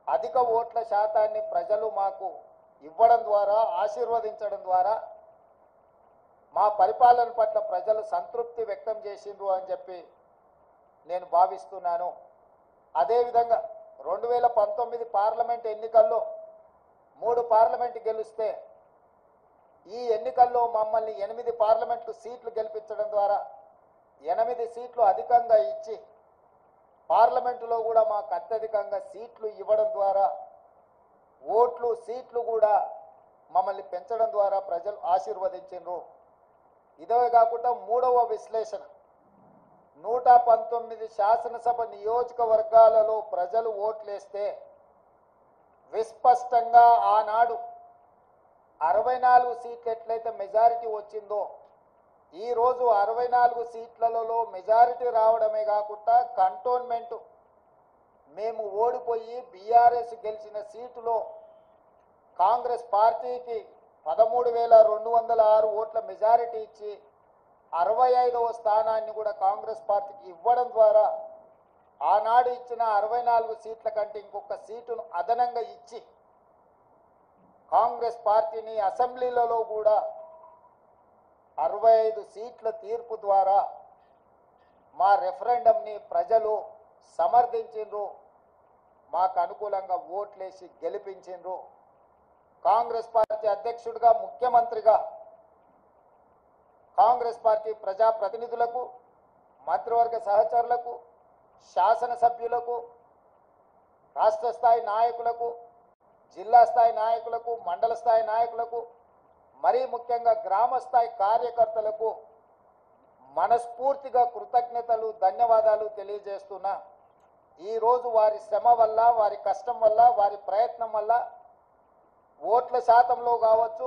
అధిక ఓట్ల శాతాన్ని ప్రజలు మాకు ఇవ్వడం ద్వారా, ఆశీర్వదించడం ద్వారా మా పరిపాలన పట్ల ప్రజలు సంతృప్తి వ్యక్తం చేసిండ్రు అని చెప్పి నేను భావిస్తున్నాను. అదేవిధంగా 2019 పార్లమెంట్ ఎన్నికల్లో 3 పార్లమెంట్ గెలిస్తే ఈ ఎన్నికల్లో మమ్మల్ని 8 పార్లమెంటు సీట్లు గెలిపించడం ద్వారా 8 సీట్లు అధికంగా ఇచ్చి పార్లమెంటులో కూడా మాకు అత్యధికంగా సీట్లు ఇవ్వడం ద్వారా ఓట్లు సీట్లు కూడా మమ్మల్ని పెంచడం ద్వారా ప్రజలు ఆశీర్వదించారు. ఇదే కాకుండా మూడవ విశ్లేషణ, 119 శాసనసభ నియోజకవర్గాలలో ప్రజలు ఓట్లేస్తే విస్పష్టంగా ఆనాడు 64 సీట్లు ఎట్లయితే మెజారిటీ వచ్చిందో ఈరోజు 64 సీట్లలో మెజారిటీ రావడమే కాకుండా కంటోన్మెంట్ మేము ఓడిపోయి బీఆర్ఎస్ గెలిచిన సీటులో కాంగ్రెస్ పార్టీకి 13,206 ఓట్ల మెజారిటీ ఇచ్చి 65వ స్థానాన్ని కూడా కాంగ్రెస్ పార్టీకి ఇవ్వడం ద్వారా ఆనాడు ఇచ్చిన 64 సీట్ల కంటే ఇంకొక సీటును అదనంగా ఇచ్చి కాంగ్రెస్ పార్టీని అసెంబ్లీలలో కూడా 65 సీట్ల తీర్పు ద్వారా మా రెఫరెండంని ప్రజలు సమర్థించిండ్రు, మాకు అనుకూలంగా ఓట్లేసి గెలిపించిండ్రు. కాంగ్రెస్ పార్టీ అధ్యక్షుడిగా, ముఖ్యమంత్రిగా కాంగ్రెస్ పార్టీ ప్రజాప్రతినిధులకు, మంత్రివర్గ సహచరులకు, శాసనసభ్యులకు, రాష్ట్ర స్థాయి నాయకులకు, జిల్లా స్థాయి నాయకులకు, మండల స్థాయి నాయకులకు, మరీ ముఖ్యంగా గ్రామ స్థాయి కార్యకర్తలకు మనస్ఫూర్తిగా కృతజ్ఞతలు, ధన్యవాదాలు తెలియజేస్తున్నా. ఈరోజు వారి శ్రమ వల్ల, వారి కష్టం వల్ల, వారి ప్రయత్నం వల్ల ఓట్ల శాతంలో కావచ్చు,